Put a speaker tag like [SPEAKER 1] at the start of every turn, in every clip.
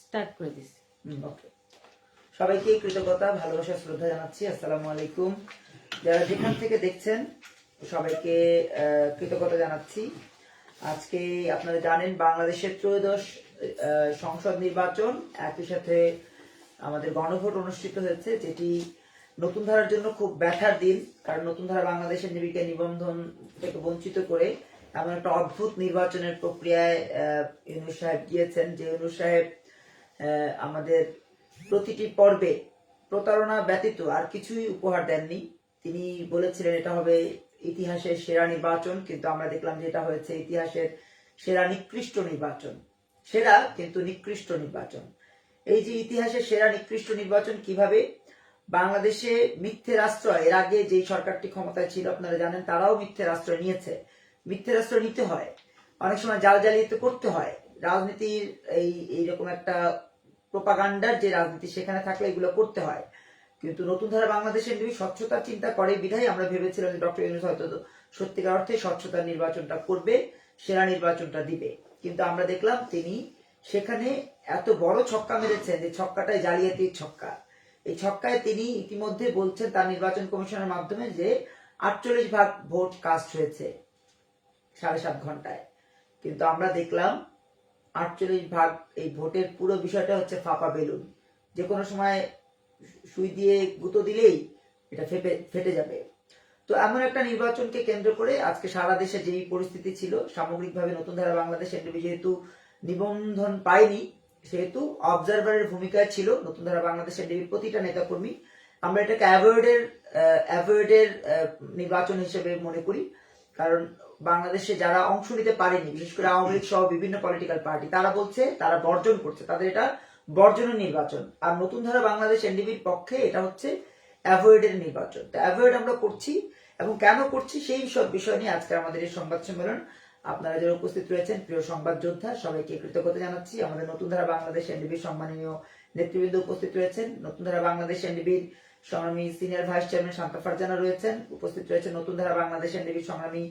[SPEAKER 1] Start করে দিছি।
[SPEAKER 2] ওকে, সবাইকে কৃতজ্ঞতা, ভালোবাসা, শ্রদ্ধা জানাচ্ছি। আসসালামু আলাইকুম। যারা যেখান থেকে দেখছেন সবাইকে কৃতজ্ঞতা জানাচ্ছি। আজকে আপনারা জানেন বাংলাদেশের ত্রয়োদশ সংসদ নির্বাচন, একই সাথে আমাদের গণভোট অনুষ্ঠিত হয়েছে, যেটি নতুন ধারার জন্য খুব ব্যথার দিন। কারণ নতুন ধারা বাংলাদেশের নিবিকে নিবন্ধন থেকে বঞ্চিত করে এমন একটা অদ্ভুত নির্বাচনের প্রক্রিয়ায় ইউনূস সাহেব গিয়েছেন, যে ইউনূস সাহেব আমাদের প্রতিটি পর্বে প্রতারণা ব্যতীত আর কিছুই উপহার দেননি। তিনি বলেছিলেন এটা হবে ইতিহাসের সেরা নির্বাচন, কিন্তু আমরা দেখলাম যে এটা হয়েছে ইতিহাসের সেরা নিকৃষ্ট নির্বাচন। সেরা কিন্তু নিকৃষ্ট নির্বাচন। এই যে ইতিহাসের সেরা নিকৃষ্ট নির্বাচন কিভাবে? বাংলাদেশে মিথ্যের আশ্রয়, এর আগে যেই সরকারটি ক্ষমতায় ছিল আপনারা জানেন, তারাও মিথ্যের আশ্রয় নিয়েছে। মিথ্যের আশ্রয় নিতে হয়, অনেক সময় জাল জালিয়াতি করতে হয়। রাজনীতির এইরকম একটা প্রোপাগান্ডার যে রাজনীতি, সেখানে থাকলে এগুলো করতে হয়। কিন্তু নতুন ধারা বাংলাদেশের স্বচ্ছতার চিন্তা করে বিধায় আমরা ভেবেছিলাম যে ডক্টর ইউনূস হয়তো সত্যিকার অর্থে স্বচ্ছতার নির্বাচনটা করবে, সেরা নির্বাচনটা দিবে। কিন্তু আমরা দেখলাম তিনি সেখানে এত বড় ছক্কা মেরেছেন যে ছক্কাটাই জালিয়াতির ছক্কা। এই ছক্কায় তিনি ইতিমধ্যে বলছেন তার নির্বাচন কমিশনের মাধ্যমে যে 48% ভোট কাস্ট হয়েছে 7.5 ঘন্টায়। কিন্তু আমরা দেখলাম 48% এই ভোটের পুরো বিষয়টা হচ্ছে ফাঁপা বেলুন। যে কোনো সময় সুই দিয়ে গুঁতো দিলেই এটা ফেটে যাবে। তো এমন একটা নির্বাচনকে কেন্দ্র করে আজকে সারা দেশে যেই পরিস্থিতি ছিল, সামগ্রিকভাবে নতুন ধারা বাংলাদেশ এনডিবি যেহেতু নিবন্ধন পায়নি, সেহেতু অবজারভারের ভূমিকায় ছিল নতুন ধারা বাংলাদেশ এনডিবির প্রতিটা নেতাকর্মী। আমরা এটাকে অ্যাভয়েডের নির্বাচন হিসেবে মনে করি। কারণ বাংলাদেশে যারা অংশ নিতে পারেনি, বিশেষ করে আওয়ামী লীগ সহ বিভিন্ন পলিটিক্যাল পার্টি, তারা বলছে তারা বর্জন করছে, তাদের এটা বর্জনের নির্বাচন। আর নতুন ধারা বাংলাদেশ এনডিবির পক্ষে এটা হচ্ছে অ্যাভয়েডের নির্বাচন। তো অ্যাভয়েড আমরা করছি, এবং কেন করছি সেই সব বিষয় নিয়ে আজকে আমাদের এই সংবাদ সম্মেলন। আপনারা যারা উপস্থিত রয়েছেন প্রিয় সংবাদ যোদ্ধা, সবাইকে কৃতজ্ঞতা জানাচ্ছি। আমাদের নতুন ধারা বাংলাদেশ এনডিবির সম্মানীয় নেতৃবৃন্দ উপস্থিত রয়েছেন। নতুন ধারা বাংলাদেশ এনডিবির সংগ্রামী senior vice chairman Shanta Farzana রয়েছেন। উপস্থিত রয়েছেন নতুন ধারা বাংলাদেশ এনডিবির সংগ্রামী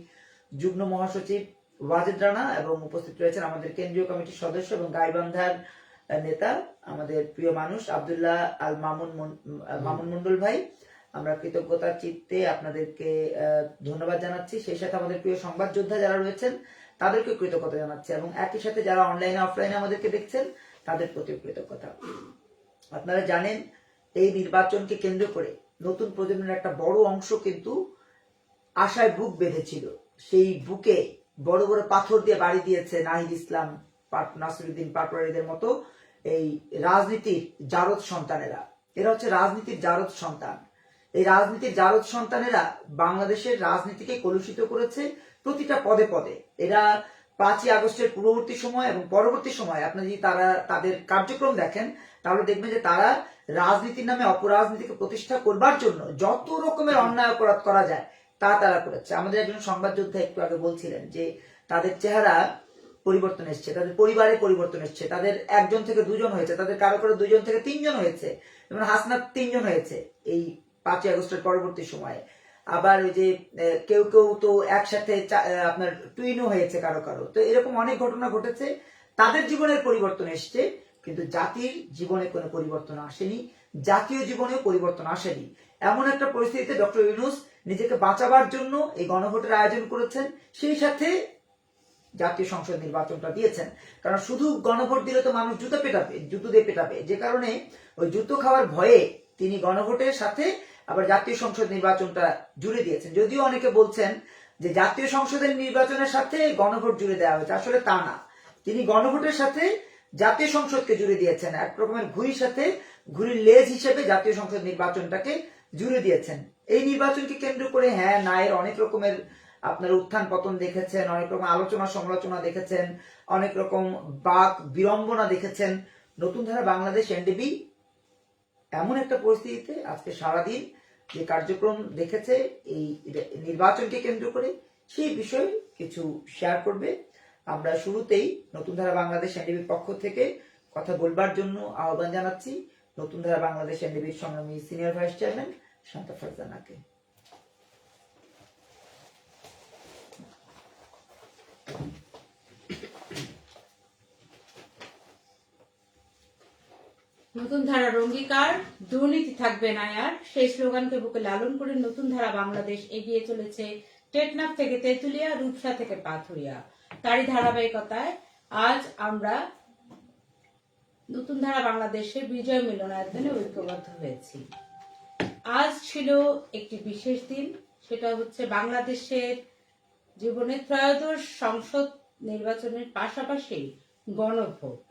[SPEAKER 2] যুগ্ম মহাসচিব ওয়াজেদ রানা, এবং উপস্থিত রয়েছেন আমাদের কেন্দ্রীয় কমিটির সদস্য এবং গাইবান্ধার নেতা আমাদের প্রিয় মানুষ আব্দুল্লাহ আল মামুন মন্ডল ভাই। আমরা কৃতজ্ঞতার চিত্তে আপনাদেরকে ধন্যবাদ জানাচ্ছি। সেই সাথে আমাদের প্রিয় সংবাদ যোদ্ধা যারা রয়েছেন তাদেরকে কৃতজ্ঞতা জানাচ্ছি, এবং একই সাথে যারা অনলাইনে অফলাইনে আমাদেরকে দেখছেন তাদের প্রতি কৃতজ্ঞতা। আপনারা জানেন এই নির্বাচনকে কেন্দ্র করে নতুন প্রজন্মের একটা বড় অংশ কিন্তু আশায় বুক বেঁধেছিল। সেই বুকে বড় বড় পাথর দিয়ে বাড়ি দিয়েছে নাহিদ ইসলাম, নাসিরুদ্দিন পাটোয়ারিদের মতো এই রাজনীতির জারদ সন্তানেরা। এরা হচ্ছে রাজনীতির জারদ সন্তান। এই রাজনীতির জারদ সন্তানেরা বাংলাদেশের রাজনীতিকে কলুষিত করেছে প্রতিটা পদে পদে। এরা 5ই আগস্টের পূর্ববর্তী সময় এবং পরবর্তী সময় আপনি যদি তাদের কার্যক্রম দেখেন, তাহলে দেখবেন যে তারা রাজনীতির নামে অপরাজনীতিকে প্রতিষ্ঠা করবার জন্য যত রকমের অন্যায় অপরাধ করা যায় তারা করেছে। আমাদের একজন সংবাদ যোদ্ধা একটু আগে বলছিলেন যে তাদের চেহারা পরিবর্তন এসছে, তাদের পরিবারে পরিবর্তন এসছে, তাদের 1 থেকে 2 হয়েছে, তাদের কারো কারো 2 থেকে 3 হয়েছে, যেমন হাসনাত 3 হয়েছে এই 5ই আগস্টের পরবর্তী সময়ে। আবার ওই যে কেউ কেউ তো একসাথে আপনার টুইনও হয়েছে কারো কারো। তো এরকম অনেক ঘটনা ঘটেছে। তাদের জীবনের পরিবর্তন এসছে, কিন্তু জাতির জীবনে কোনো পরিবর্তন আসেনি, জাতীয় জীবনেও পরিবর্তন আসেনি। এমন একটা পরিস্থিতিতে ডক্টর ইউনূস নিজেকে বাঁচাবার জন্য এই গণভোটের আয়োজন করেছেন, সেই সাথে জাতীয় সংসদ নির্বাচনটা দিয়েছেন। কারণ শুধু গণভোট দিলে তো মানুষ জুতো দিয়ে পেটাবে, যে কারণে ওই জুতো খাওয়ার ভয়ে তিনি গণভোটের সাথে আবার জাতীয় সংসদ নির্বাচনটা জুড়ে দিয়েছেন। যদিও অনেকে বলছেন যে জাতীয় সংসদের নির্বাচনের সাথে গণভোট জুড়ে দেওয়া হয়েছে, আসলে তা না। তিনি গণভোটের সাথে জাতীয় সংসদকে জুড়ে দিয়েছেন, এক রকমের ঘুড়ির লেজ হিসেবে জাতীয় সংসদ নির্বাচনটাকে জুড়ে দিয়েছেন। এই নির্বাচনকে কেন্দ্র করে হ্যাঁ নায়ের অনেক রকমের আপনার উত্থান পতন দেখেছেন, অনেক রকম আলোচনা সমালোচনা দেখেছেন, অনেক রকম বাক বিড়ম্বনা দেখেছেন। নতুন ধারা বাংলাদেশ এনডিবি এমন একটা পরিস্থিতিতে আজকে সারাদিন যে কার্যক্রম দেখেছে এই নির্বাচনকে কেন্দ্র করে, সেই বিষয়ে কিছু শেয়ার করবে। আমরা শুরুতেই নতুন ধারা বাংলাদেশ এনডিবির পক্ষ থেকে কথা বলবার জন্য আহ্বান জানাচ্ছি নতুন ধারা বাংলাদেশ এনডিবির সংগ্রামী সিনিয়র ভাইস চেয়ারম্যান শান্তা ফারজানাকে।
[SPEAKER 1] নতুন ধারার অঙ্গীকার, দুর্নীতি থাকবে না আর, সেই স্লোগানকে বুকে লালন করে নতুন ধারা বাংলাদেশ এগিয়ে চলেছে টেকনাফ থেকে তেঁতুলিয়া, রূপসা থেকে পাথুরিয়া। তারই ধারাবাহিকতায় আজ আমরা নতুন ধারা বাংলাদেশে বিজয় মিলনায়তনে ঐক্যবদ্ধ হয়েছি। আজ ছিল একটি বিশেষ দিন, সেটা হচ্ছে বাংলাদেশের জীবনের ত্রয়োদশ সংসদ নির্বাচনের পাশাপাশি গণভোট।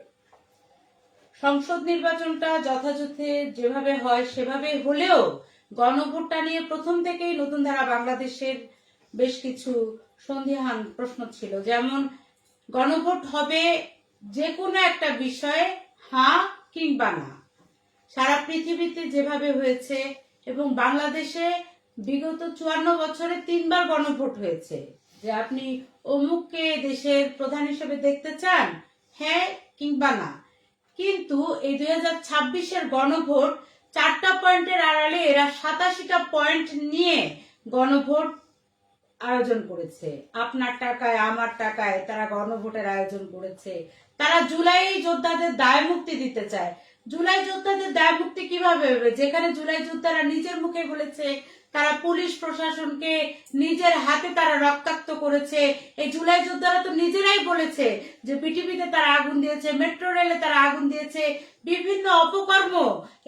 [SPEAKER 1] সংসদ নির্বাচনটা যথাযথে যেভাবে হয় সেভাবে হলেও গণভোটটা নিয়ে প্রথম থেকেই নতুন ধারা বাংলাদেশের বেশ কিছু সন্দিহান প্রশ্ন ছিল। যেমন, গণভোট হবে যে কোনো একটা বিষয়ে হ্যাঁ কিংবা না। সারা পৃথিবীতে যেভাবে হয়েছে এবং বাংলাদেশে বিগত 54 বছরে 3বার গণভোট হয়েছে, যে আপনি অমুককে দেশের প্রধান হিসেবে দেখতে চান, হ্যাঁ কিংবা না। কিন্তু এই 2026-এর গণভোট 4টা পয়েন্টের আড়ালে এরা 87টা পয়েন্ট নিয়ে গণভোট আয়োজন করেছে। আপনার টাকায় আমার টাকায় তারা গণভোটের আয়োজন করেছে। তারা জুলাই যোদ্ধাদের দায় মুক্তি দিতে চায়। জুলাই যোদ্ধাদের দায় মুক্তি কিভাবে হবে, যেখানে জুলাই যোদ্ধারা নিজের মুখে বলেছে তারা পুলিশ প্রশাসনকে নিজের হাতে তারা রক্তাক্ত করেছে। এই জুলাই যোদ্ধারা তো নিজেরাই বলেছে যে পিটিপিতে তারা আগুন দিয়েছে, মেট্রো রেলে তারা আগুন দিয়েছে, বিভিন্ন অপকর্ম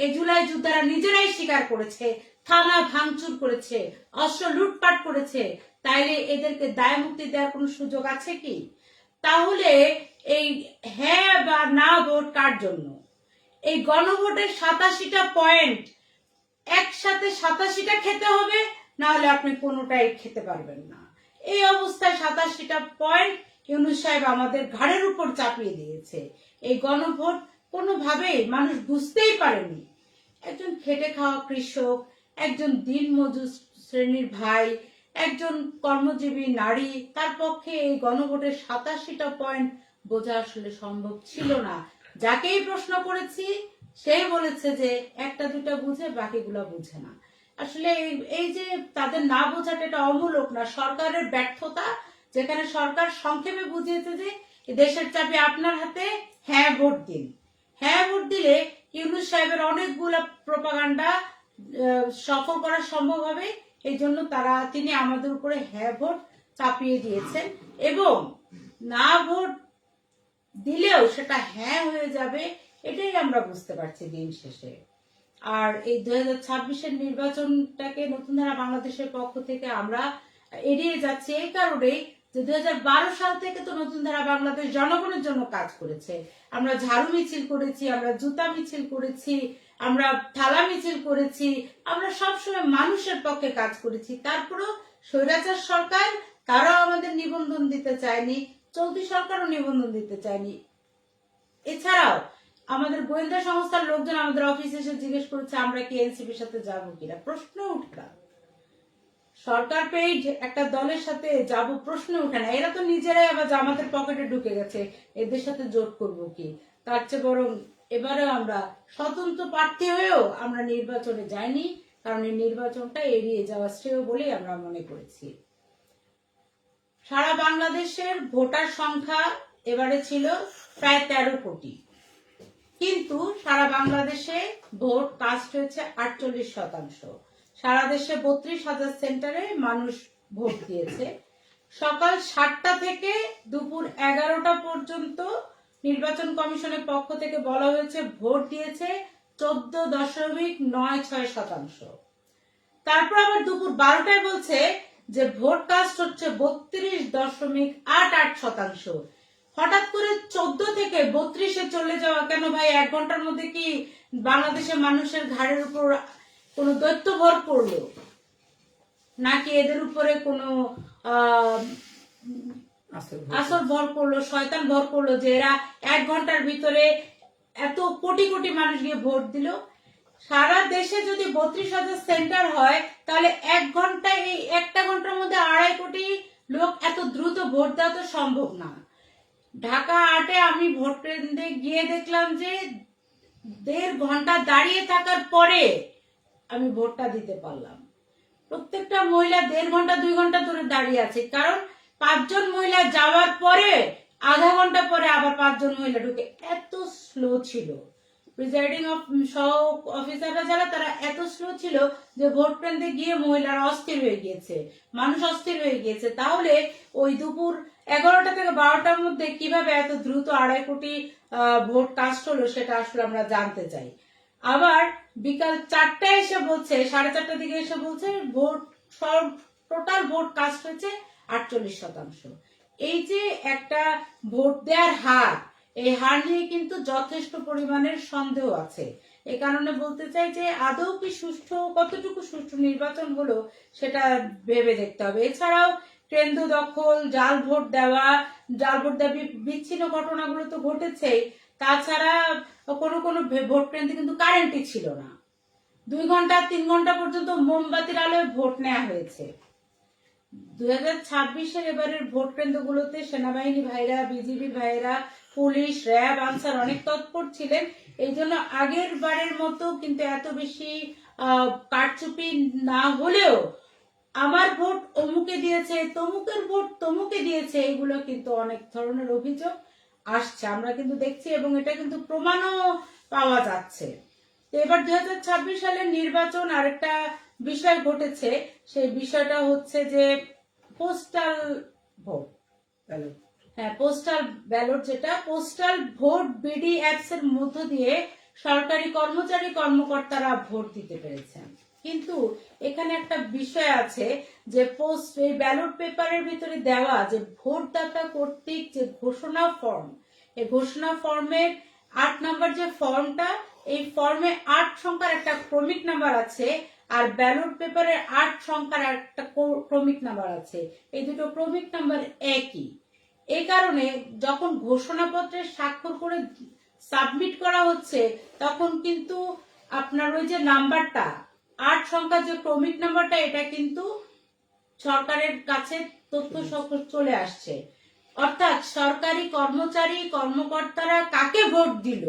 [SPEAKER 1] এই জুলাই যোদ্ধারা নিজেরাই স্বীকার করেছে, থানা ভাঙচুর করেছে, অস্ত্র লুটপাট করেছে। তাইলে এদেরকে দায় মুক্তি দেওয়ার কোনো সুযোগ আছে কি? তাহলে এই হ্যাঁ বা না ভোট কার জন্য? এই গণভোটের 87টা পয়েন্ট একসাথে 87টা খেতে হবে, না হলে আপনি কোনোটাই খেতে পারবেন না। এই অবস্থায় 87টা পয়েন্ট ইউনূস সাহেব আমাদের ঘাড়ের উপর চাপিয়ে দিয়েছে। এই গণভোট কোনোভাবেই মানুষ বুঝতেই পারেনি। একজন খেটে খাওয়া কৃষক, একজন দিনমজুর শ্রেণীর ভাই, একজন কর্মজীবী নারী, তার পক্ষে এই গণভোটের 87টা পয়েন্ট বোঝা আসলে সম্ভব ছিল না। যাকেই প্রশ্ন করেছি সে বলেছে যে একটা দুটা বুঝে, বাকিগুলো বুঝে না। আসলে এই যে তাদের না বোঝাটা, এটা অমূলক না, সরকারের ব্যর্থতা। যেখানে সরকার সংক্ষেপে বুঝিয়েছে যে দেশের চাবি আপনার হাতে, হ্যাঁ ভোট দিন। হ্যাঁ ভোট দিলে ইউনূস সাহেবের অনেকগুলো প্রপাগান্ডা সফল করা সম্ভব হবে। এই জন্য তিনি আমাদের উপরে হ্যাঁ ভোট চাপিয়ে দিয়েছেন, এবং না ভোট দিলেও সেটা হ্যাঁ হয়ে যাবে, এটাই আমরা বুঝতে পারছি দিন শেষে। আর এই 2026-এর নির্বাচনটাকে নতুন ধারা বাংলাদেশের পক্ষ থেকে আমরা এড়িয়ে যাচ্ছি এই কারণেই যে 2012 সাল থেকে তো নতুন ধারা বাংলাদেশ জনগণের জন্য কাজ করেছে। আমরা ঝাড়ু মিছিল করেছি, আমরা জুতা মিছিল করেছি, আমরা থালা মিছিল করেছি, আমরা সবসময় মানুষের পক্ষে কাজ করেছি। তারপরেও স্বৈরাচার সরকার তারাও আমাদের নিবন্ধন দিতে চায়নি, চলতি সরকারও নিবন্ধন দিতে চায়নি। এছাড়াও আমাদের গোয়েন্দা সংস্থার লোকজন আমাদের অফিসে এসে জিজ্ঞেস করেছে আমরা কি এনসিপির সাথে যাবো কিনা। প্রশ্ন উঠে না, সরকার পেইড একটা দলের সাথে যাব, প্রশ্ন উঠে না। এরা তো নিজেরাই আবার জামাতের পকেটে ঢুকে গেছে, এদের সাথে জোট করবো কি? তার চেয়ে বরং এবারে আমরা স্বতন্ত্র প্রার্থী হয়েও আমরা নির্বাচনে যাইনি, কারণ এই নির্বাচনটা এড়িয়ে যাওয়া শ্রেয় বলেই আমরা মনে করেছি। সারা বাংলাদেশের ভোটার সংখ্যা এবারে ছিল প্রায় 13 কোটি, কিন্তু সারা বাংলাদেশে ভোট কাস্ট হয়েছে 48%। সারা দেশে 32,000 সেন্টারে মানুষ ভোট দিয়েছে। সকাল 7টা থেকে দুপুর 11টা পর্যন্ত নির্বাচন কমিশনের পক্ষ থেকে বলা হয়েছে ভোট দিয়েছে 14.96%। তারপর আবার দুপুর 12টায় বলছে যে ভোট কাস্ট হচ্ছে 32.88%। হঠাৎ করে 14 থেকে 32-এ চলে যাওয়া কেন ভাই? 1 ঘন্টার মধ্যে কি বাংলাদেশের মানুষের ঘাড়ের উপর কোনো দৈত্য ভর পড়লো, নাকি এদের উপরে কোনো আসর ভর পড়লো, শয়তান ভর পড়লো, যে এরা 1 ঘন্টার ভিতরে এত কোটি কোটি মানুষ গিয়ে ভোট দিল? সারা দেশে যদি 32,000 সেন্টার হয়, তাহলে 1 ঘন্টায়, এই 1টা ঘন্টার মধ্যে 2.5 কোটি লোক এত দ্রুত ভোট দেওয়া তো সম্ভব না। ঢাকা 8-এ আমি ভোট কেন্দ্রে গিয়ে দেখলাম যে 1.5 ঘন্টা দাঁড়িয়ে থাকার পরে আমি ভোটটা দিতে পারলাম। প্রত্যেকটা মহিলা 1.5 ঘন্টা 2 ঘন্টা ধরে দাঁড়িয়ে আছে, কারণ 5 জন মহিলা যাওয়ার পরে আধা ঘন্টা পরে আবার 5 জন মহিলা ঢুকে। এত স্লো ছিল প্রিজাইডিং সহ অফিসাররা যারা, তারা এত স্লো ছিল যে ভোট কেন্দ্রে গিয়ে মহিলারা অস্থির হয়ে গিয়েছে, মানুষ অস্থির হয়ে গিয়েছে। তাহলে ওই দুপুর 11টা থেকে 12টার মধ্যে কিভাবে এত দ্রুত 2.5 কোটি ভোট কাস্ট হলো, সেটা আসলে আমরা জানতে চাই। আবার বিকাল 4টায় এসে বলছে, 4:30টার দিকে এসে বলছে ভোট সব টোটাল ভোট কাস্ট হয়েছে 48%। এই যে একটা ভোট দেওয়ার হার, এই হার নিয়ে কিন্তু যথেষ্ট পরিমাণের সন্দেহ আছে। এ কারণে বলতে চাই যে আদৌ কি সুষ্ঠু, কতটুকু সুষ্ঠু নির্বাচন হলো সেটা ভেবে দেখতে হবে। এছাড়াও কেন্দ্র দখল, জাল ভোট দেওয়া বিচ্ছিন্ন ঘটনাগুলো তো ঘটেছেই। তাছাড়া কোনো কোনো ভোট কেন্দ্রে কিন্তু কারেন্টই ছিল না, 2 ঘন্টা 3 ঘন্টা পর্যন্ত মোমবাতির আলোয় ভোট নেওয়া হয়েছে। 2026-এর এবারের ভোট কেন্দ্রগুলোতে সেনাবাহিনী ভাইরা, বিজিবি ভাইরা, পুলিশ, র্যাব, আনসার অনেক তৎপর ছিলেন। এই জন্য আগের বারের মতো কিন্তু এত বেশি কারচুপি না হলেও আমার ভোট অমুকে দিয়েছে, তমুকের ভোট তমুকে দিয়েছে, এগুলো কিন্তু অনেক ধরনের অভিযোগ আসছে, আমরা কিন্তু দেখছি, এবং এটা কিন্তু প্রমাণও পাওয়া যাচ্ছে। তো এবার 2026 সালের নির্বাচন আরেকটা বিষয় ঘটেছে, সেই বিষয়টা হচ্ছে যে পোস্টাল ভোট। হ্যাঁ, পোস্টাল ব্যালট, যেটা পোস্টাল ভোট বিডি অ্যাপস এর মধ্য দিয়ে সরকারি কর্মচারী কর্মকর্তারা ভোট দিতে পেরেছেন। কিন্তু এখানে একটা বিষয় আছে যে এই ব্যালট পেপারের ভিতরে দেওয়া যে ভোটদাতা কর্তৃক যে ঘোষণা ফর্ম, এই ঘোষণা ফর্মের 8 নম্বর যে ফর্মটা, এই ফর্মে 8 সংখ্যার একটা ক্রমিক নাম্বার আছে, আর ব্যালট পেপারে 8 সংখ্যার একটা ক্রমিক নাম্বার আছে। এই দুটো ক্রমিক নাম্বার একই। এই কারণে যখন ঘোষণাপত্রে স্বাক্ষর করে সাবমিট করা হচ্ছে, তখন কিন্তু আপনার ওই যে নাম্বারটা 8 সংখ্যার যে ক্রমিক নাম্বারটা, এটা কিন্তু সরকারের কাছে তথ্য চলে আসছে। অর্থাৎ সরকারি কর্মচারী কর্মকর্তারা কাকে ভোট দিল,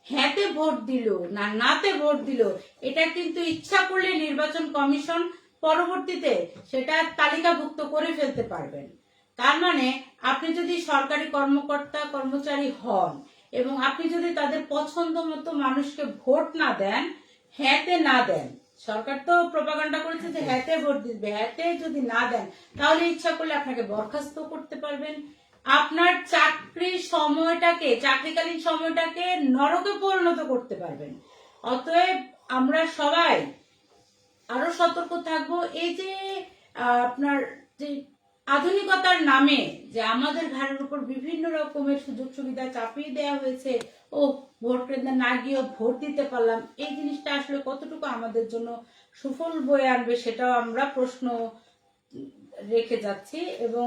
[SPEAKER 1] হ্যাঁতে ভোট দিল না নাতে ভোট দিল, এটা কিন্তু ইচ্ছা করলে নির্বাচন কমিশন পরবর্তীতে সেটা তালিকাভুক্ত করে ফেলতে পারবেন। তার মানে আপনি যদি সরকারি কর্মকর্তা কর্মচারী হন এবং আপনি যদি তাদের পছন্দ মতো মানুষকে ভোট না দেন, হ্যাঁতে না দেন, সরকার তো প্রপাগান্ডা করেছে যে হ্যাঁতে ভোট দিবে, হ্যাঁতে যদি না দেন তাহলে ইচ্ছা করলে আপনাকে বরখাস্ত করতে পারবেন, আপনার চাকরিকালীন সময়টাকে নরকে পরিণত করতে পারবেন। অতএব আমরা সবাই আরো সতর্ক থাকবো। এই যে আপনার যে আধুনিকতার নামে যে আমাদের ঘাড়ের উপর বিভিন্ন রকমের সুযোগ সুবিধা চাপিয়ে দেওয়া হয়েছে, ও ভোট কেন্দ্রে না গিয়েও ভোট দিতে পারলাম, এই জিনিসটা আসলে কতটুকু আমাদের জন্য সুফল বয়ে আনবে সেটাও আমরা প্রশ্ন রেখে যাচ্ছি। এবং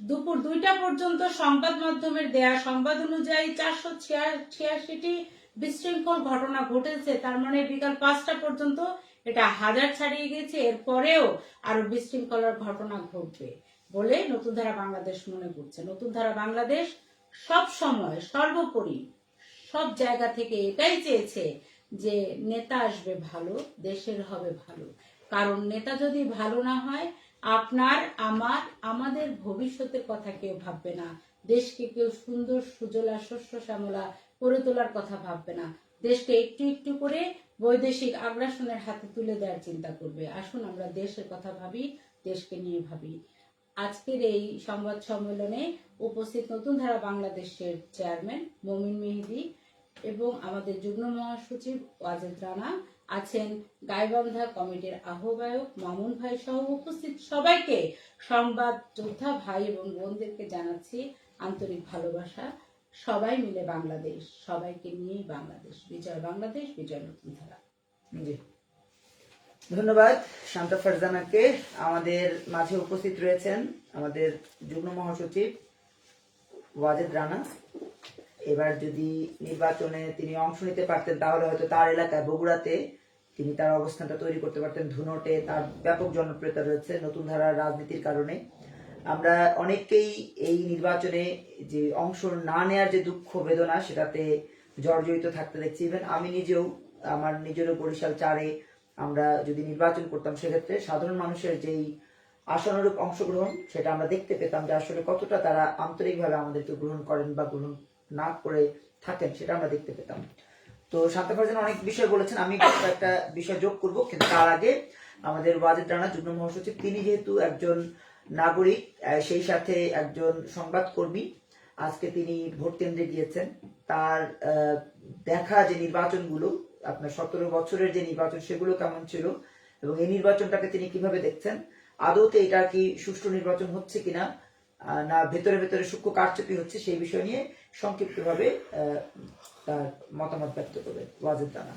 [SPEAKER 1] দুপুর 2টা পর্যন্ত সংবাদ মাধ্যমের দেয়া সংবাদ অনুযায়ী 486টি বিশৃঙ্খল ঘটনা ঘটেছে। তার মানে বিকাল 5টা পর্যন্ত এটা 1000 ছাড়িয়ে গেছে। এরপরেও আরো বিশৃঙ্খলার ঘটনা ঘটবে বলে নতুন ধারা বাংলাদেশ মনে করছে। নতুন ধারা বাংলাদেশ সব সময় সর্বোপরি সব জায়গা থেকে এটাই চেয়েছে যে নেতা আসবে ভালো, দেশের হবে ভালো। কারণ নেতা যদি ভালো না হয়, আপনার আমাদের ভবিষ্যতের কথা কেউ ভাববে না, দেশকে কেউ সুন্দর সুজলা শস্য শ্যামলা করে তোলার কথা ভাববে না, দেশকে একটু একটু করে বৈদেশিক আগ্রাসনের হাতে তুলে দেওয়ার চিন্তা করবে। আসুন আমরা দেশের কথা ভাবি, দেশকে নিয়ে ভাবি। আজকের এই সংবাদ সম্মেলনে উপস্থিত নতুন ধারা বাংলাদেশের চেয়ারম্যান মমিন মেহেদী এবং আমাদের যুগ্ম মহাসচিব ওয়াজেদ রানা আছেন, গাইবান্ধা কমিটির আহ্বায়ক মামুন ভাই সহ উপস্থিত সবাইকে, সংবাদ যোদ্ধা ভাই এবং বোনদেরকে জানাচ্ছি আন্তরিক ভালোবাসা। সবাই মিলে বাংলাদেশ, সবাইকে নিয়েই বাংলাদেশ। বিজয় বাংলাদেশ, বিজয় নতুন ধারা।
[SPEAKER 2] ধন্যবাদ শান্তা ফারজানাকে। আমাদের মাঝে উপস্থিত রয়েছেন আমাদের যুগ্ম মহাসচিব ওয়াজেদ রানা। এবার যদি নির্বাচনে তিনি অংশ নিতে পারতেন, তাহলে হয়তো তার এলাকায় বগুড়াতে তিনি তার অবস্থানটা তৈরি করতে পারতেন। ধুনটে তার ব্যাপক জনপ্রিয়তা রয়েছে নতুন ধারার রাজনীতির কারণে। আমরা অনেকেই এই নির্বাচনে যে অংশ না নেয়ার যে দুঃখ বেদনা, সেটাতে জর্জরিত থাকতে দেখছি। ইভেন আমি নিজেও, আমার নিজেরও বরিশাল 4-এ আমরা যদি নির্বাচন করতাম, সেক্ষেত্রে সাধারণ মানুষের যেই আশানুরূপ অংশগ্রহণ, সেটা আমরা দেখতে পেতাম যে আসলে কতটা তারা আন্তরিকভাবে আমাদেরকে গ্রহণ করেন বা গ্রহণ না করে থাকেন, সেটা আমরা দেখতে পেতাম। তো শান্তা ফারজানা অনেক বিষয় বলেছেন, আমি একটা বিষয় যোগ করব, কিন্তু তার আগে আমাদের ওয়াজেদ রানা যুগ্ম মহাসচিব, তিনি যেহেতু একজন নাগরিক, সেই সাথে একজন সংবাদকর্মী, আজকে তিনি ভোট কেন্দ্রে গিয়েছেন, তার দেখা যে নির্বাচনগুলো, আপনার 17 বছরের যে নির্বাচন সেগুলো কেমন ছিল এবং এই নির্বাচনটাকে তিনি কিভাবে দেখছেন, আদৌতে এটা কি সুষ্ঠু নির্বাচন হচ্ছে কিনা, না ভেতরে ভেতরে সূক্ষ্ম কারচুপি হচ্ছে, সেই বিষয় নিয়ে সংক্ষিপ্তভাবে তার মতামত ব্যক্ত করবে ওয়াজেদ রানা।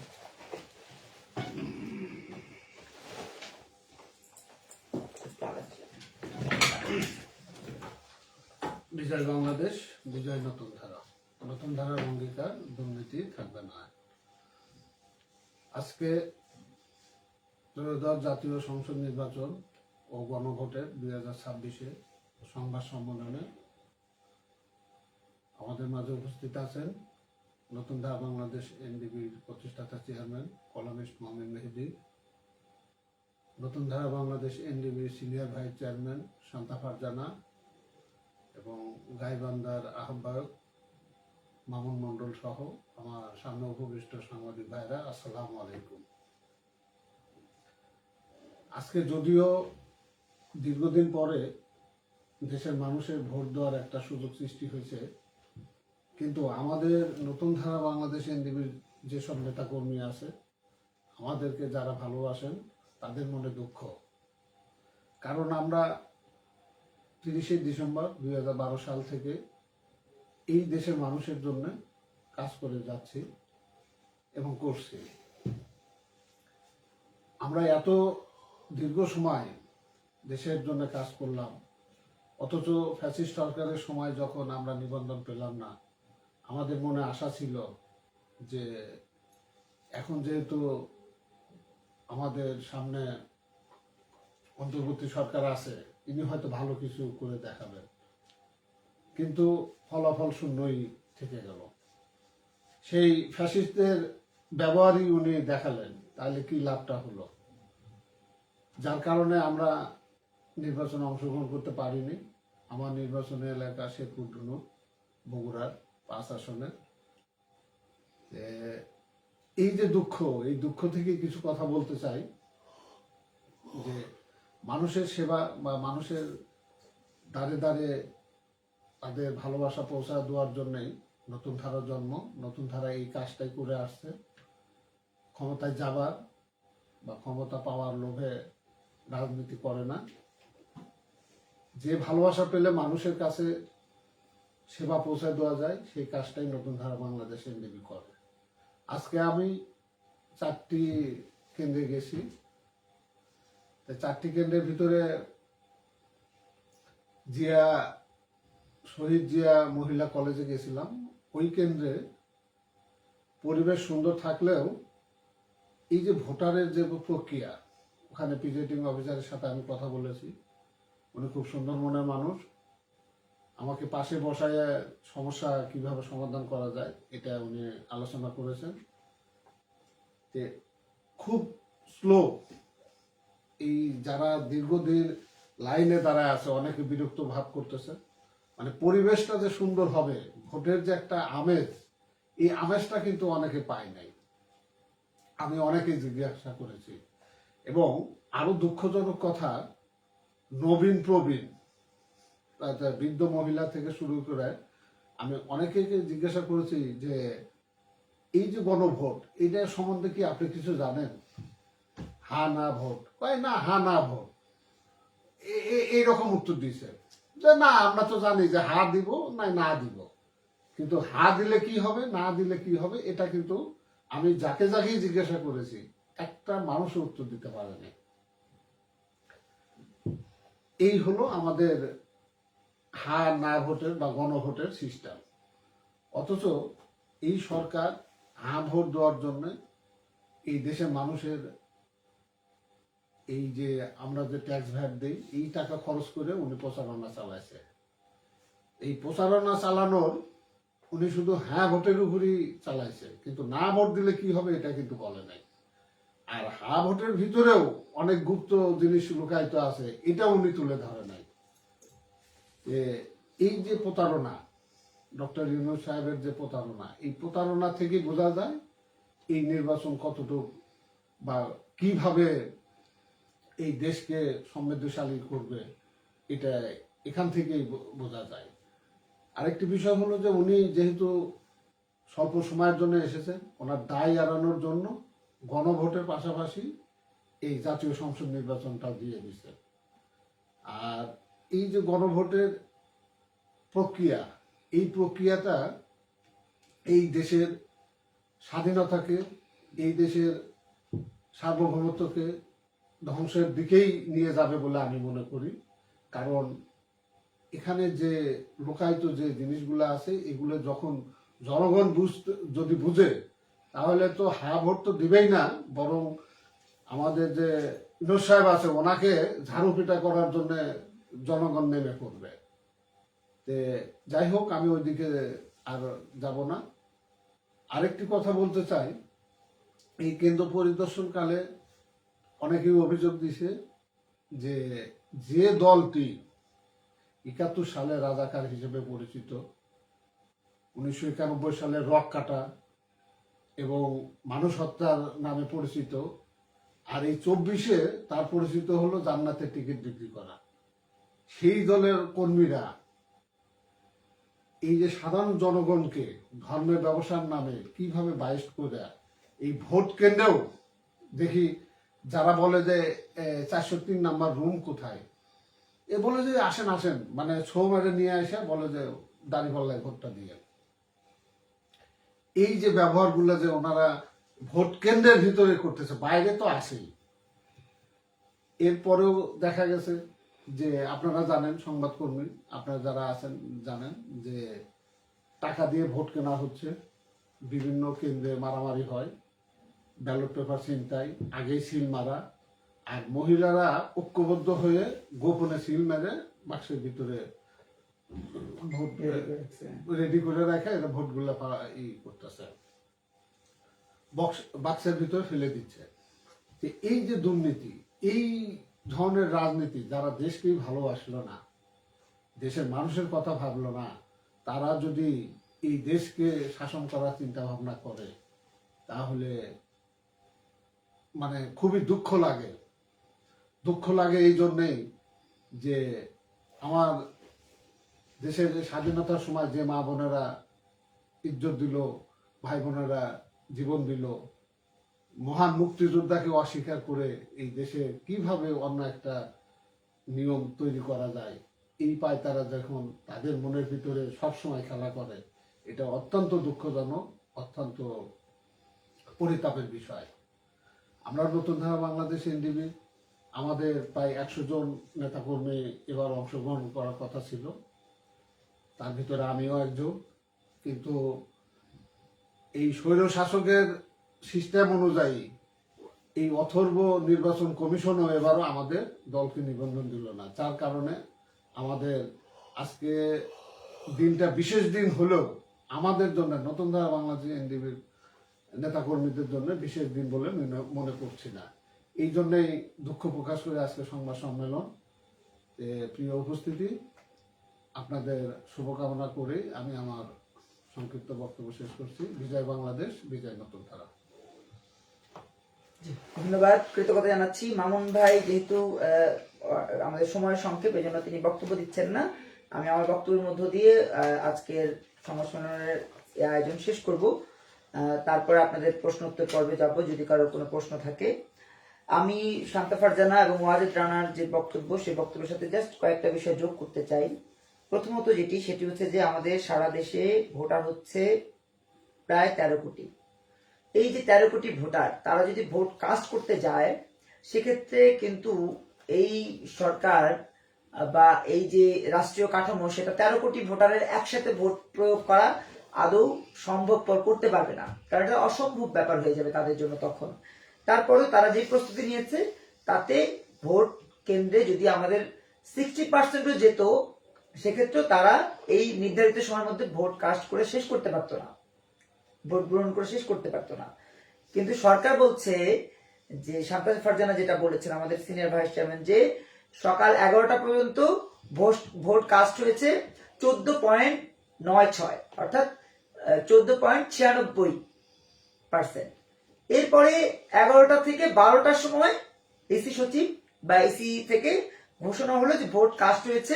[SPEAKER 3] বিজয় বাংলাদেশ, বিজয় নতুন ধারা। নতুন ধারার অঙ্গীকার, দুর্নীতি থাকবে না। আজকে ত্রয়োদশ জাতীয় সংসদ নির্বাচন ও গণভোটের 2026-এ সংবাদ সম্মেলনে আমাদের মাঝে উপস্থিত আছেন নতুন ধারা বাংলাদেশ এনডিবির প্রতিষ্ঠাতা চেয়ারম্যান কলামিস্ট মোহাম্মদ মেহেদী, নতুন ধারা বাংলাদেশ এনডিবির senior vice chairman Shanta Farzana এবং গাইবান্ধার আহ্বায়ক মামুন মন্ডল সহ আমার সামনে উপবিষ্ট সাংবাদিক ভাইরা, আসসালামু আলাইকুম। আজকে যদিও দীর্ঘদিন পরে দেশের মানুষের ভোট দেওয়ার একটা সুযোগ সৃষ্টি হয়েছে, কিন্তু আমাদের নতুন ধারা বাংলাদেশ এনডিবির যেসব নেতাকর্মী আছে, আমাদেরকে যারা ভালোবাসেন, তাদের মনে দুঃখ। কারণ আমরা 30শে ডিসেম্বর 2012 সাল থেকে এই দেশের মানুষের জন্য কাজ করে যাচ্ছি এবং করছি। আমরা এত দীর্ঘ সময় দেশের জন্য কাজ করলাম, অথচ ফ্যাসিস্ট সরকারের সময় যখন আমরা নিবন্ধন পেলাম না, আমাদের মনে আশা ছিল যে এখন যেহেতু আমাদের সামনে অন্তর্বর্তী সরকার আছে, ইনি হয়তো ভালো কিছু করে দেখাবেন, কিন্তু ফলাফল শূন্যই থেকে গেল। সেই ফ্যাসিস্টদের ব্যবহারই উনি দেখালেন, তাহলে কি লাভটা হলো? যার কারণে আমরা নির্বাচনে অংশগ্রহণ করতে পারিনি। আমার নির্বাচনী এলাকা শেরপুর ধুনু, বগুড়ার 5 আসনে। এই যে দুঃখ, এই দুঃখ থেকে কিছু কথা বলতে চাই যে মানুষের সেবা বা মানুষের দ্বারে দ্বারে তাদের ভালোবাসা পৌঁছা দেওয়ার জন্যই নতুন ধারার জন্ম। নতুন ধারা এই কাজটাই করে আসছে। ক্ষমতায় যাবার বা ক্ষমতা পাওয়ার লোভে রাজনীতি করে না। যে ভালোবাসা পেলে মানুষের কাছে সেবা পৌঁছে দেওয়া যায়, সেই কাজটাই নতুন ধারা বাংলাদেশ এনডিবি করে। আজকে আমি 4টি কেন্দ্রে গেছি। 4টি কেন্দ্রের ভিতরে শহীদ জিয়া মহিলা কলেজে গেছিলাম। ওই কেন্দ্রে পরিবেশ সুন্দর থাকলেও এই যে ভোটারের যে প্রক্রিয়া, ওখানে প্রিজাইডিং অফিসারের সাথে আমি কথা বলেছি। উনি খুব সুন্দর মনের মানুষ। আমাকে পাশে বসায় সমস্যা কিভাবে সমাধান করা যায় এটা উনি আলোচনা করেছেন। যে খুব স্লো, এই যারা দীর্ঘদিন লাইনে দাঁড়ায় আছে অনেকে বিরক্ত ভাব করতেছে। মানে পরিবেশটা যে সুন্দর হবে, ভোটের যে একটা আমেজ, এই আমেজটা কিন্তু অনেকে পায় নাই। আমি অনেকে জিজ্ঞাসা করেছি। এবং আরো দুঃখজনক কথা, নবীন প্রবীণ বৃদ্ধ মহিলা থেকে শুরু করে আমি অনেকে জিজ্ঞাসা করেছি যে এই যে গণভোট, এটা সম্বন্ধে কি আপনি কিছু জানেন? হা না ভোট, না হা না ভোট, এইরকম উত্তর দিছে যে না আমরা তো জানি যে হা দিব না দিব, কিন্তু হা দিলে কি হবে না দিলে কি হবে এটা কিন্তু আমি যাকে যাকেই জিজ্ঞাসা করেছি একটা মানুষও উত্তর দিতে পারেনি। এই হলো আমাদের হা না ভোটের বা গণভোটের সিস্টেম। অথচ এই সরকার হা ভোট দেওয়ার জন্য এই দেশের মানুষের এই যে আমরা যে ট্যাক্স ভ্যাট দিই, এই টাকা খরচ করে উনি প্রচারণা চালাইছে। এই প্রচারণা চালানোর উনি শুধু হ্যাঁ ভোটের উপরই চালাইছে, কিন্তু না ভোট দিলে কি হবে এটা কিন্তু বলে নাই। আর হা ভোটের ভিতরেও অনেক গুপ্ত জিনিস লুকায়িত আছে, এটা উনি তুলে ধরে নাই। এই যে প্রতারণা, ডক্টর ইউনূস সাহেবের যে প্রতারণা, এই প্রতারণা থেকে বোঝা যায় এই নির্বাচন কতটুকু বা কিভাবে এই দেশকে সমৃদ্ধশালী করবে, এটা এখান থেকেই বোঝা যায়। আরেকটি বিষয় হলো যে উনি যেহেতু স্বল্প সময়ের জন্য এসেছেন, ওনার দায় এড়ানোর জন্য গণভোটের পাশাপাশি এই জাতীয় সংসদ নির্বাচনটাও দিয়ে দিচ্ছে। আর এই যে গণভোটের প্রক্রিয়া, এই প্রক্রিয়াটা এই দেশের স্বাধীনতাকে, এই দেশের সার্বভৌমত্বকে ধ্বংসের দিকেই নিয়ে যাবে বলে আমি মনে করি। কারণ এখানে যে লোকায়িত যে জিনিসগুলো আছে, এগুলো যখন জনগণ যদি বুঝে, তাহলে তো হ্যাঁ ভোট তো দিবেই না, বরং আমাদের যে ইউনূস সাহেব আছে ওনাকে ঝাড়ু পিটা করার জন্য জনগণ নেমে পড়বে। যাই হোক, আমি ওইদিকে আর যাব না। আরেকটি কথা বলতে চাই, এই কেন্দ্র পরিদর্শনকালে অনেকেই অভিযোগ দিছে যে যে দলটি ৭১ সালে রাজাকার হিসেবে পরিচিত, ১৯৯১ সালে রক কাটা এবং মানুষ হত্যার নামে পরিচিত, আর এই ২৪-এ তার পরিচিত হলো জান্নাতের টিকিট বিক্রি করা, সেই দলের কর্মীরা এই যে সাধারণ জনগণকে ধর্মের ব্যবসার নামে কিভাবে বাইশ করে এই ভোট কেন্দ্রেও দেখি যারা বলে যে ৪০৩ নাম্বার রুম কোথায়, এ বলে যে আসেন আসেন, মানে ছৌ মেরে নিয়ে এসে বলে যে দাঁড়িপাল্লায় ভোটটা দিয়ে। এই যে ব্যবহারগুলো যে ওনারা ভোট কেন্দ্রের ভিতরে করতেছে, বাইরে তো আসেই। এরপরেও দেখা গেছে যে আপনারা জানেন, সংবাদকর্মী আপনারা যারা আছেন জানেন যে টাকা দিয়ে ভোট কেনা হচ্ছে, বিভিন্ন কেন্দ্রে মারামারি হয়, ব্যালট পেপার ছিনতাই, আগেই সিল মারা, আর মহিলারা ঐক্যবদ্ধ হয়ে গোপনে সিল মেরে বাক্সের ভিতরে ভোট রেডি করে রাখে, এটা ভোটগুলো করতেছে, বাক্সের ভিতরে ফেলে দিচ্ছে। এই যে দুর্নীতি, এই ধরনের রাজনীতি, যারা দেশকেই ভালোবাসলো না, দেশের মানুষের কথা ভাবলো না, তারা যদি এই দেশকে শাসন করার চিন্তা ভাবনা করে, তাহলে মানে খুবই দুঃখ লাগে। দুঃখ লাগে এই জন্যেই যে আমার দেশের স্বাধীনতার সময় যে মা বোনেরা ইজ্জত দিল, ভাই বোনেরা জীবন দিল, মহান মুক্তিযোদ্ধাকে অস্বীকার করে এই দেশে কিভাবে অন্য একটা নিয়ম তৈরি করা যায়, এই পায় তারা যখন তাদের মনের ভিতরে সবসময় খেলা করে, এটা অত্যন্ত দুঃখজনক, অত্যন্ত পরিতাপের বিষয়। আমরা নতুন ধারা বাংলাদেশ এনডিবি, আমাদের প্রায় ১০০ জন নেতাকর্মী এবার অংশগ্রহণ করার কথা ছিল, তার ভিতরে আমিও একজন। কিন্তু এই স্বৈর শাসকের সিস্টেম অনুযায়ী এই অথর্ব নির্বাচন কমিশনও এবারও আমাদের দলকে নিবন্ধন দিল না, যার কারণে আমাদের আজকে দিনটা বিশেষ দিন হলেও আমাদের জন্য, নতুন ধারা বাংলাদেশ এনডিবির নেতাকর্মীদের জন্য বিশেষ দিন বলে মনে করছি না। এই জন্যই দুঃখ প্রকাশ করে আজকে সংবাদ সম্মেলন। প্রিয় উপস্থিতি, আপনাদের শুভকামনা করে আমি আমার সংক্ষিপ্ত বক্তব্য শেষ করছি। বিজয় বাংলাদেশ, বিজয় নতুন ধারা।
[SPEAKER 2] ধন্যবাদ, কৃতজ্ঞতা জানাচ্ছি। মামুন ভাই যেহেতু আমাদের সময় সংক্ষেপ, এই জন্য তিনি বক্তব্য দিচ্ছেন না। আমি আমার বক্তব্যের মধ্য দিয়ে আজকের সংবাদ সম্মেলনের আয়োজন শেষ করব। তারপর আপনাদের প্রশ্ন উত্তর পর্বে যাব যদি কারোর কোনো প্রশ্ন থাকে। আমি শান্তা ফারজানা এবং ওয়াজেদ রানার যে বক্তব্য, সেই বক্তব্যের সাথে জাস্ট কয়েকটা বিষয় যোগ করতে চাই। প্রথমত সেটি হচ্ছে যে আমাদের সারা দেশে ভোটার হচ্ছে প্রায় 13 কোটি। এই যে 13 কোটি ভোটার, তারা যদি ভোট কাস্ট করতে যায়, সেক্ষেত্রে কিন্তু এই সরকার বা এই যে রাষ্ট্রীয় কাঠামো, সেটা 13 কোটি ভোটারের একসাথে ভোট প্রয়োগ করা আদৌ সম্ভবপর করতে পারবে না, কারণ এটা অসম্ভব ব্যাপার হয়ে যাবে তাদের জন্য তখন। তারপরেও তারা যে প্রস্তুতি নিয়েছে, তাতে ভোট কেন্দ্রে যদি আমাদের 60% যেত, সেক্ষেত্রে তারা এই নির্ধারিত সময়ের মধ্যে ভোট কাস্ট করে শেষ করতে পারতো না, ভোট গ্রহণ করে শেষ করতে পারতো না। কিন্তু সরকার বলছে যে, শান্তা ফারজানা যেটা বলেছেন আমাদের সিনিয়র ভাইস চেয়ারম্যান, যে সকাল 11টা পর্যন্ত ভোট কাস্ট হয়েছে 14.96, অর্থাৎ 14.96%। এরপরে 11টা থেকে 12টার সময় এসি সচিব বা এসি থেকে ঘোষণা হলো যে ভোট কাস্ট হয়েছে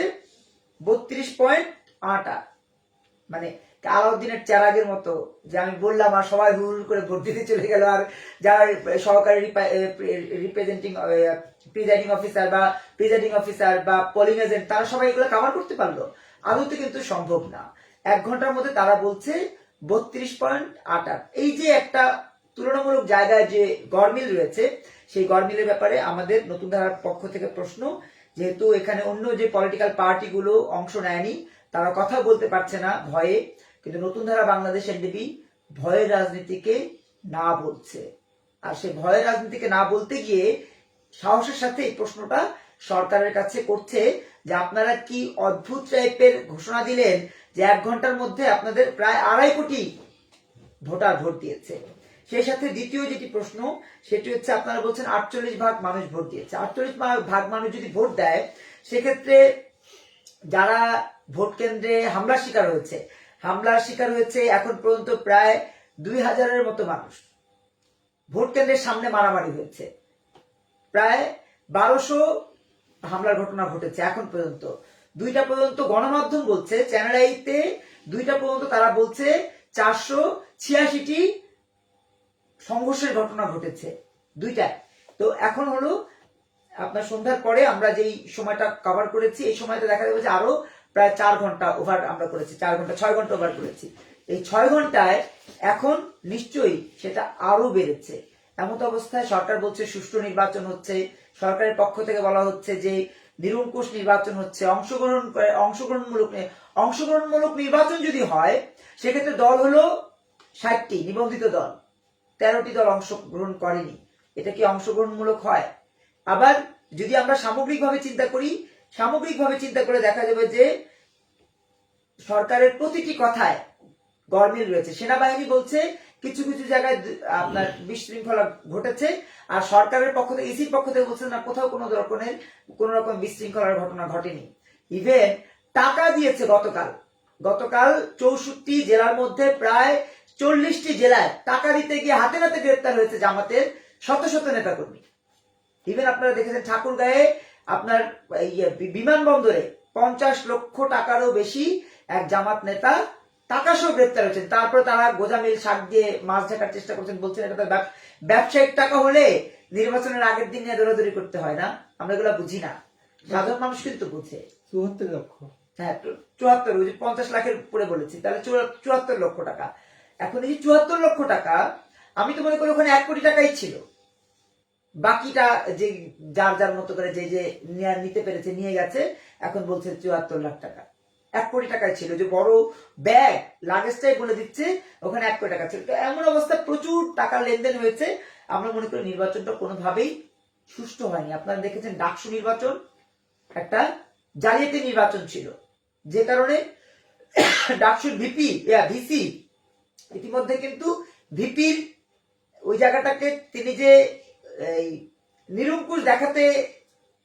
[SPEAKER 2] 32.8। মানে আলাউদ্দিনের চেরাগের মতো, যে আমি বললাম আর সবাই হুল করে ভোট দিতে চলে গেল, আর যারা সহকারী প্রিজাইডিং অফিসার বা পোলিং এজেন্ট তারা সবাই এগুলো কভার করতে পারলো? আদতে কিন্তু সম্ভব না। 1 ঘন্টার মধ্যে তারা বলছে 32.8। এই যে একটা তুলনামূলক জায়গায় যে গরমিল রয়েছে, সেই গরমিলের ব্যাপারে আমাদের নতুন ধারার পক্ষ থেকে প্রশ্ন, যেহেতু এখানে অন্য যে পলিটিক্যাল পার্টিগুলো অংশ নেয়নি, তারা কথা বলতে পারছে না ভয়ে, কিন্তু নতুন ধারা বাংলাদেশ এনডিপি ভয়ের রাজনীতিকে না বলছে। আর সে ভয়ের রাজনীতিকে না বলতে গিয়ে সাহসের সাথে এই প্রশ্নটা সরকারের কাছে করছে যে আপনারা কি অদ্ভুত টাইপের ঘোষণা দিলেন যে 1 ঘন্টার মধ্যে আপনাদের প্রায় 2.5 কোটি ভোটার ভোট দিয়েছে। সেই সাথে দ্বিতীয় যেটি প্রশ্ন, সেটি হচ্ছে আপনারা বলছেন 48% মানুষ ভোট দিয়েছে। 48% মানুষ যদি ভোট দেয়, সেক্ষেত্রে যারা ভোট কেন্দ্রে হামলার শিকার হয়েছে এখন পর্যন্ত প্রায় 2000-এর মতো মানুষ। ভোট কেন্দ্রের সামনে মারামারি হয়েছে, প্রায় 1200 হামলার ঘটনা ঘটেছে এখন পর্যন্ত। 2টা পর্যন্ত গণমাধ্যম বলছে, চ্যানেল আইতে 2টা পর্যন্ত তারা বলছে 486টি সংঘর্ষের ঘটনা ঘটেছে 2টায়। তো এখন হলো আপনার সন্ধ্যার পরে আমরা যেই সময়টা কভার করেছি, এই সময়টা দেখা যাবে যে আরো প্রায় 4 ঘন্টা ওভার আমরা করেছি, 6 ঘন্টা ওভার করেছি। এই 6 ঘন্টায় এখন নিশ্চয়ই সেটা আরো বেড়েছে। এমত অবস্থায় সরকার বলছে সুষ্ঠু নির্বাচন হচ্ছে, সরকারের পক্ষ থেকে বলা হচ্ছে যে নিরঙ্কুশ নির্বাচন হচ্ছে, অংশগ্রহণমূলক নির্বাচন যদি হয়, সেক্ষেত্রে দল হলো 60টি নিবন্ধিত দল, 13টি দল অংশগ্রহণ করেনি। এটা কি অংশগ্রহণমূলক হয়? আবার যদি আমরা সামগ্রিকভাবে চিন্তা করে দেখা যাবে যে সরকারের প্রতিটি কথায় গরমিল রয়েছে। সেনাবাহিনী বলছে কিছু কিছু জায়গায় আপনার বিশৃঙ্খলা ঘটেছে, আর সরকারের পক্ষ থেকে, ইসির পক্ষ থেকে বলছে না, কোথাও কোনো রকম বিশৃঙ্খলার ঘটনা ঘটেনি। ইভেন টাকা দিয়েছে গতকাল 64 জেলার মধ্যে প্রায় 40টি জেলায় টাকা দিতে গিয়ে হাতে নাতে গ্রেপ্তার হয়েছে জামাতের শত শত নেতাকর্মী। ইভেন আপনারা দেখেছেন ঠাকুরগাঁয়ে আপনার বিমানবন্দরে 50 লক্ষ টাকারও বেশি এক জামাত নেতা টাকা সহ গ্রেপ্তার হয়েছেন। তারপরে তারা গোজামিল শাক দিয়ে মাছ ঢাকার চেষ্টা করছেন, বলছেন এটা তার ব্যবসায়িক টাকা হলে নির্বাচনের আগের দিন নিয়ে দৌড়াদৌড়ি করতে হয় না। আমরা এগুলো বুঝি না, সাধারণ মানুষ কিন্তু বুঝে।
[SPEAKER 4] 74 লক্ষ,
[SPEAKER 2] হ্যাঁ 74, 50 লাখের উপরে বলেছি, তাহলে 74 লক্ষ টাকা। এখন এই 74 লক্ষ টাকা, আমি তো মনে করি ওখানে 1 কোটি টাকাই ছিল, বাকিটা যে যার মতো করে যে নিতে পেরেছে নিয়ে গেছে। এখন বলছে 74 লাখ টাকা, 1 কোটি টাকায় ছিল। যে বড় ব্যাগ লাগেজটাই বলে দিচ্ছে ওখানে 1 কোটি টাকা ছিল। তো এমন অবস্থায় প্রচুর টাকা লেনদেন হয়েছে। আমরা মনে করি নির্বাচনটা কোনোভাবেই সুষ্ঠু হয়নি। আপনারা দেখেছেন ডাকসু নির্বাচন একটা জালিয়াতি নির্বাচন ছিল, যে কারণে ডাকসুর ভিসি ইতিমধ্যে কিন্তু ভিপির ওই জায়গাটাকে তিনি যে নিরঙ্কুশ দেখাতে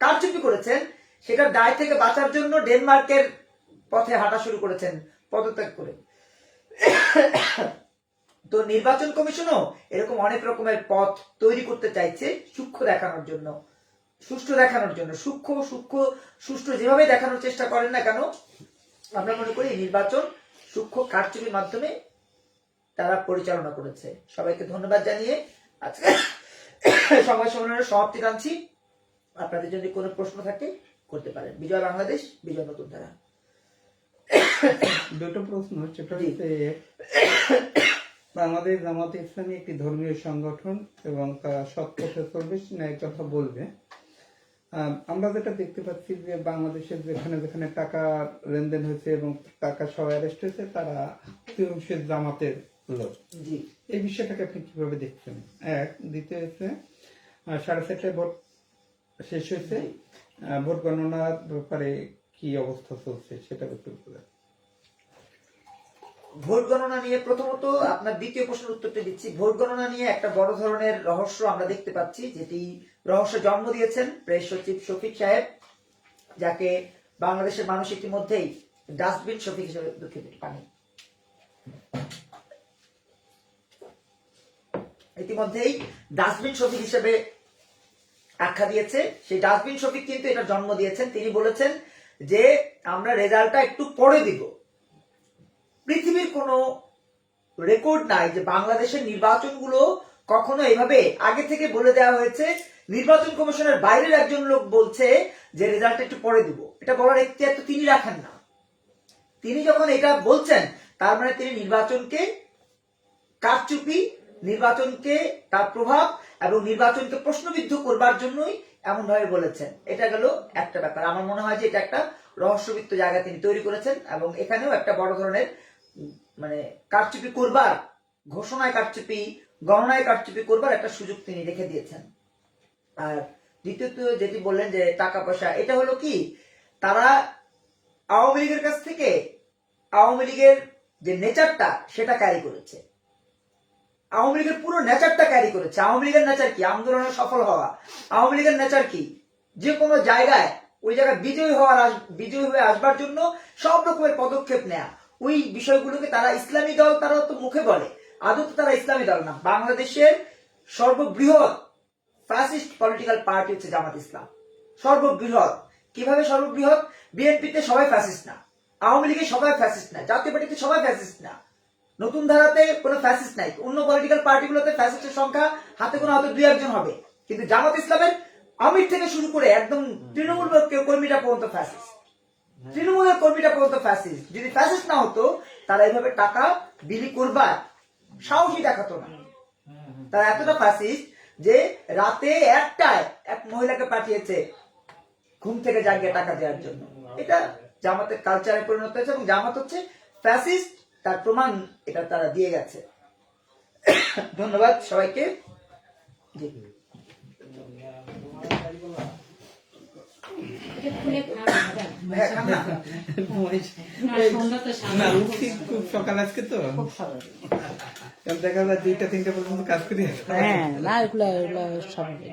[SPEAKER 2] কারচুপি করেছেন, সেটার দায় থেকে বাঁচার জন্য ডেনমার্কের পথে হাঁটা শুরু করেছেন পদত্যাগ করে। তো নির্বাচন কমিশনও এরকম অনেক রকমের পথ তৈরি করতে চাইছে সূক্ষ্ম দেখানোর জন্য, সুষ্ঠু দেখানোর জন্য। সুষ্ঠু যেভাবে দেখানোর চেষ্টা করেন না কেন, আমরা মনে করি নির্বাচন সূক্ষ্ম কারচুপির মাধ্যমে তারা পরিচালনা করেছে। সবাইকে ধন্যবাদ জানিয়ে আজকে সংবাদ সম্মেলনের সমাপ্তি টানছি। আপনাদের যদি কোনো প্রশ্ন থাকে করতে পারেন। বিজয় বাংলাদেশ, বিজয় নতুন ধারা।
[SPEAKER 4] দুটো প্রশ্ন। সেটা হচ্ছে, বাংলাদেশ জামাতে ইসলামী একটি ধর্মীয় সংগঠন এবং তারা সৎ পথে চলবে, ন্যায় কথা বলবে। আমরা যেটা দেখতে পাচ্ছি যে বাংলাদেশের যেখানে যেখানে টাকা লেনদেন হয়েছে এবং টাকা সহ অ্যারেস্ট হয়েছে, তারা অংশের জামাতের লোক। এই বিষয়টাকে আপনি কিভাবে দেখছেন? দ্বিতীয় হচ্ছে, 4:30টায় ভোট শেষ হয়েছে, ভোট গণনার ব্যাপারে কি অবস্থা চলছে সেটা একটু বলেন।
[SPEAKER 2] ভোট গণনা নিয়ে প্রথমত আপনার দ্বিতীয় প্রশ্নের উত্তরটা দিচ্ছি। ভোট গণনা নিয়ে একটা বড় ধরনের রহস্য আমরা দেখতে পাচ্ছি, যেটি রহস্য জন্ম দিয়েছেন প্রেস সচিব শফিক সাহেব, যাকে বাংলাদেশের মানুষ ইতিমধ্যেই ডাস্টবিন শফিক হিসেবে, দুঃখিত পানি, ইতিমধ্যেই ডাস্টবিন শফিক হিসেবে আখ্যা দিয়েছে। সেই ডাস্টবিন শফিক কিন্তু এটা জন্ম দিয়েছেন। তিনি বলেছেন যে আমরা রেজাল্টটা একটু পরে দিব। পৃথিবীর কোনো রেকর্ড নাই যে বাংলাদেশের নির্বাচনগুলো কখনো এভাবে আগে থেকে বলে দেওয়া হয়েছে। নির্বাচন কমিশনের বাইরের একজন লোক বলছে যে রেজাল্ট একটু পরে দিব। এটা বলার এখতিয়ার তো তিনি রাখেন না। তিনি যখন এটা বলছেন তার মানে তিনি নির্বাচনকে কারচুপি, নির্বাচনকে তার প্রভাব এবং নির্বাচনকে প্রশ্নবিদ্ধ করবার জন্যই এমন ভাবে বলেছেন। এটা গেল একটা ব্যাপার। আমার মনে হয় যে এটা একটা রহস্যবিত্ত জায়গা তিনি তৈরি করেছেন এবং এখানেও একটা বড় ধরনের মানে কারচুপি করবার, ঘোষণায় কারচুপি, গণনায় কারচুপি করবার একটা সুযোগ তিনি রেখে দিয়েছেন। আর দ্বিতীয়ত যেটি বললেন যে টাকা পয়সা, এটা হলো কি তারা আওয়ামী লীগের কাছ থেকে আওয়ামী লীগের যে নেচারটা সেটা ক্যারি করেছে। আওয়ামী লীগের পুরো নেচারটা ক্যারি করেছে। আওয়ামী লীগের নেচার কি? আন্দোলনে সফল হওয়া। আওয়ামী লীগের নেচার কি? যে কোনো জায়গায় ওই জায়গায় বিজয়ী হয়ে আসবার জন্য সব রকমের পদক্ষেপ নেয়া। ওই বিষয়গুলোকে তারা ইসলামী দল, তারা তো মুখে বলে, আদৌ তো তারা ইসলামী দল না। বাংলাদেশের সর্ববৃহৎ ফ্যাসিস্ট পলিটিক্যাল পার্টি হচ্ছে জামাত ইসলাম। সর্ববৃহৎ। কিভাবে সর্ববৃহৎ? বিএনপিতে সবাই ফ্যাসিস্ট না, আওয়ামী লীগে সবাই ফ্যাসিস্ট না, জাতীয় পার্টিতে সবাই ফ্যাসিস্ট না, নতুন ধারাতে কোনো ফ্যাসিস্ট নাই। অন্য পলিটিক্যাল পার্টিগুলোতে ফ্যাসিস্টের সংখ্যা হাতে কোনো হয়তো 2-1 হবে, কিন্তু জামাত ইসলামের আমির থেকে শুরু করে একদম তৃণমূল কর্মীরা পর্যন্ত ফ্যাসিস্ট। তৃণমূলের কর্মীরা পর্যন্ত ফ্যাসিস্ট। যদি ফ্যাসিস্ট না হতো তারা এইভাবে টাকা বিলি করবার সাহসই দেখাতো না। তারা এতটা ফ্যাসিস্ট যে রাতে 1টায় এক মহিলাকে পাঠিয়েছে ঘুম থেকে জাগিয়ে টাকা দেওয়ার জন্য। এটা জামাতের কালচারে পরিণত হয়েছে এবং জামাত হচ্ছে ফ্যাসিস্ট, তার প্রমাণ এটা তারা দিয়ে গেছে। ধন্যবাদ সবাইকে। জি। হ্যাঁ, খান না।
[SPEAKER 4] না, উঠছি খুব সকাল আজকে তো দেখা যায় 2টা 3টা পর্যন্ত কাজ করি।
[SPEAKER 1] হ্যাঁ, না এগুলো স্বাভাবিক।